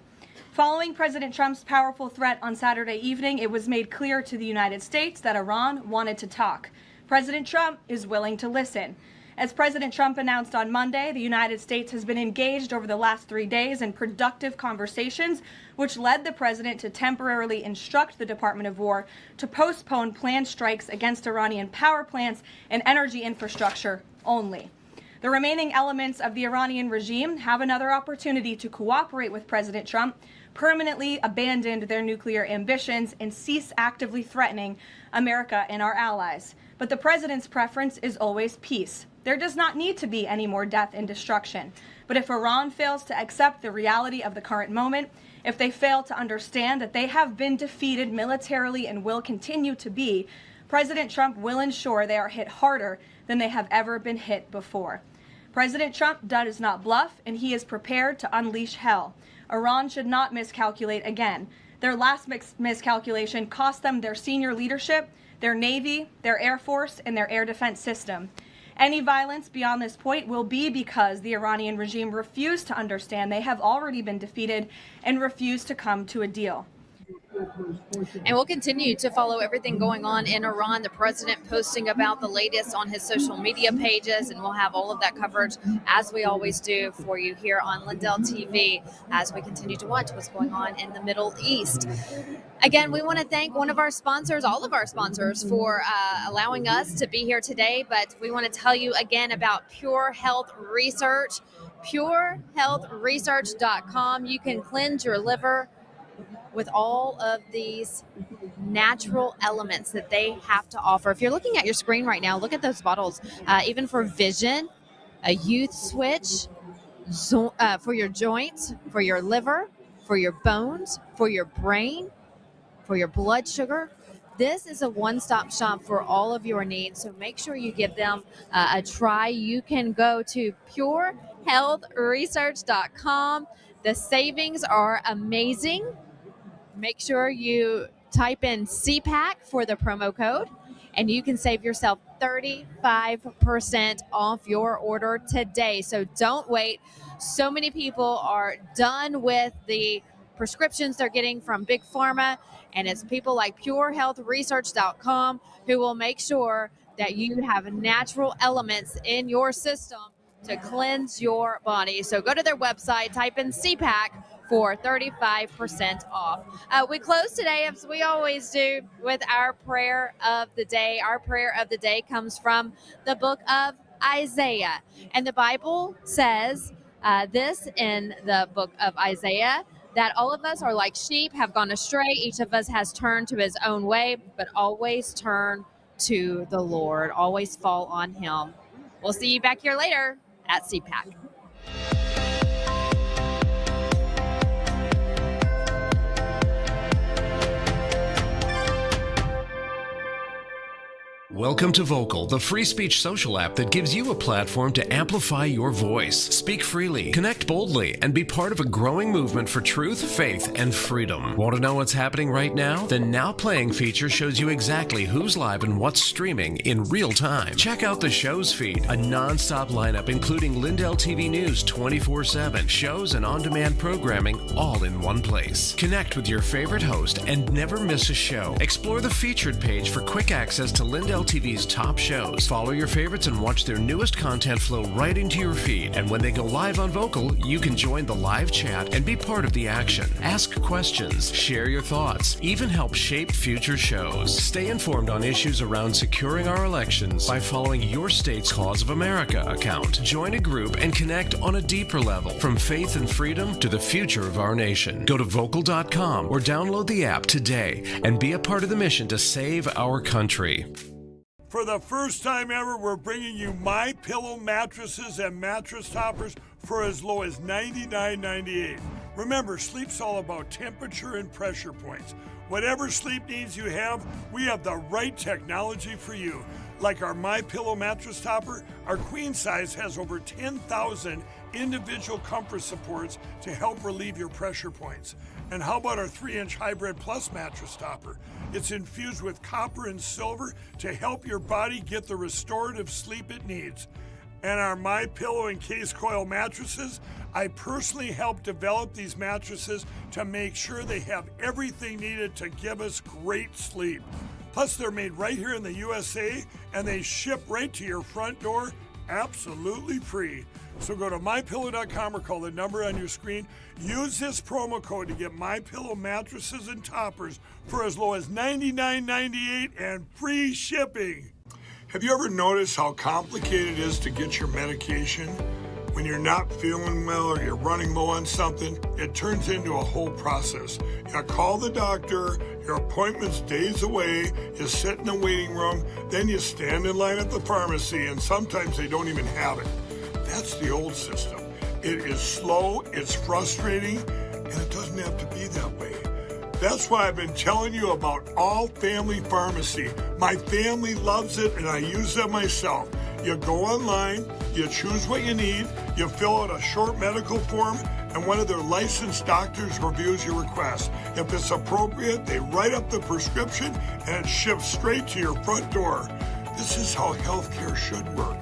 Following President Trump's powerful threat on Saturday evening, it was made clear to the United States that Iran wanted to talk. President Trump is willing to listen. As President Trump announced on Monday, the United States has been engaged over the last 3 days in productive conversations, which led the president to temporarily instruct the Department of War to postpone planned strikes against Iranian power plants and energy infrastructure only. The remaining elements of the Iranian regime have another opportunity to cooperate with President Trump, permanently abandon their nuclear ambitions, and cease actively threatening America and our allies. But the president's preference is always peace. There does not need to be any more death and destruction. But if Iran fails to accept the reality of the current moment, if they fail to understand that they have been defeated militarily and will continue to be, President Trump will ensure they are hit harder than they have ever been hit before. President Trump does not bluff, and he is prepared to unleash hell. Iran should not miscalculate again. Their last miscalculation cost them their senior leadership, their Navy, their Air Force, and their air defense system. Any violence beyond this point will be because the Iranian regime refused to understand they have already been defeated and refused to come to a deal. And we'll continue to follow everything going on in Iran. The president posting about the latest on his social media pages, and we'll have all of that coverage, as we always do, for you here on Lindell TV as we continue to watch what's going on in the Middle East. Again, we want to thank one of our sponsors, all of our sponsors, for allowing us to be here today. But we want to tell you again about Pure Health Research, purehealthresearch.com. You can cleanse your liver with all of these natural elements that they have to offer. If you're looking at your screen right now, look at those bottles. Even for vision, a youth switch, for your joints, for your liver, for your bones, for your brain, for your blood sugar. This is a one-stop shop for all of your needs, so make sure you give them a try. You can go to purehealthresearch.com. The savings are amazing. Make sure you type in Cpac for the promo code, and you can save yourself 35% off your order today. So don't wait. So many people are done with the prescriptions they're getting from Big Pharma, and it's people like purehealthresearch.com who will make sure that you have natural elements in your system to cleanse your body. So go to their website, type in Cpac for 35% off. We close today, as we always do, with our prayer of the day. Our prayer of the day comes from the book of Isaiah. And the Bible says this in the book of Isaiah, that all of us are like sheep, have gone astray. Each of us has turned to his own way, but always turn to the Lord. Always fall on him. We'll see you back here later at Cpac. Welcome to Vocal, the free speech social app that gives you a platform to amplify your voice. Speak freely, connect boldly, and be part of a growing movement for truth, faith, and freedom. Want to know what's happening right now? The Now Playing feature shows you exactly who's live and what's streaming in real time. Check out the show's feed, a non-stop lineup including Lindell TV News 24/7, shows and on-demand programming all in one place. Connect with your favorite host and never miss a show. Explore the featured page for quick access to Lindell TV's top shows. Follow your favorites and watch their newest content flow right into your feed. And when they go live on Vocal, you can join the live chat and be part of the action. Ask questions, share your thoughts, even help shape future shows. Stay informed on issues around securing our elections by following your state's Cause of America account. Join a group and connect on a deeper level, from faith and freedom to the future of our nation. Go to vocal.com or download the app today and be a part of the mission to save our country. For the first time ever, we're bringing you MyPillow mattresses and mattress toppers for as low as $99.98. Remember, sleep's all about temperature and pressure points. Whatever sleep needs you have, we have the right technology for you. Like our MyPillow mattress topper, our queen size has over 10,000 individual comfort supports to help relieve your pressure points. And how about our 3-inch Hybrid Plus mattress topper? It's infused with copper and silver to help your body get the restorative sleep it needs. And our MyPillow and Case Coil mattresses, I personally helped develop these mattresses to make sure they have everything needed to give us great sleep. Plus, they're made right here in the USA, and they ship right to your front door absolutely free. So go to MyPillow.com or call the number on your screen. Use this promo code to get MyPillow mattresses and toppers for as low as $99.98 and free shipping. Have you ever noticed how complicated it is to get your medication? When you're not feeling well or you're running low on something, it turns into a whole process. You call the doctor, your appointment's days away, you sit in the waiting room, then you stand in line at the pharmacy, and sometimes they don't even have it. That's the old system. It is slow, it's frustrating, and it doesn't have to be that way. That's why I've been telling you about All Family Pharmacy. My family loves it, and I use them myself. You go online, you choose what you need, you fill out a short medical form, and one of their licensed doctors reviews your request. If it's appropriate, they write up the prescription, and it ships straight to your front door. This is how healthcare should work.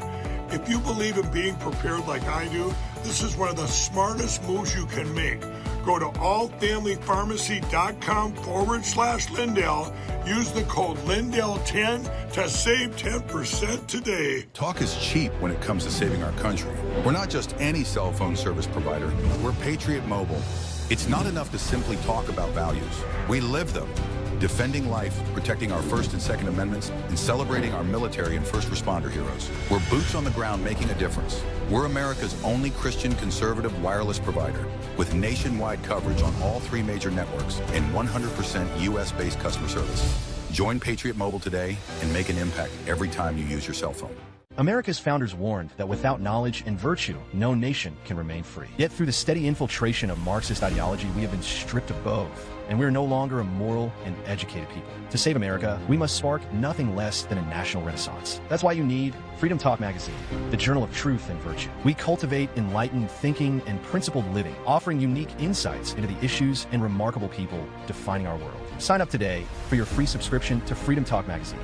If you believe in being prepared like I do, this is one of the smartest moves you can make. Go to allfamilypharmacy.com/Lindell. Use the code Lindell10 to save 10% today. Talk is cheap when it comes to saving our country. We're not just any cell phone service provider. We're Patriot Mobile. It's not enough to simply talk about values. We live them. Defending life, protecting our First and Second Amendments, and celebrating our military and first responder heroes. We're boots on the ground making a difference. We're America's only Christian conservative wireless provider with nationwide coverage on all 3 major networks and 100% U.S.-based customer service. Join Patriot Mobile today and make an impact every time you use your cell phone. America's founders warned that without knowledge and virtue, no nation can remain free. Yet through the steady infiltration of Marxist ideology, we have been stripped of both, and we are no longer a moral and educated people. To save America, we must spark nothing less than a national renaissance. That's why you need Freedom Talk Magazine, the journal of truth and virtue. We cultivate enlightened thinking and principled living, offering unique insights into the issues and remarkable people defining our world. Sign up today for your free subscription to Freedom Talk Magazine.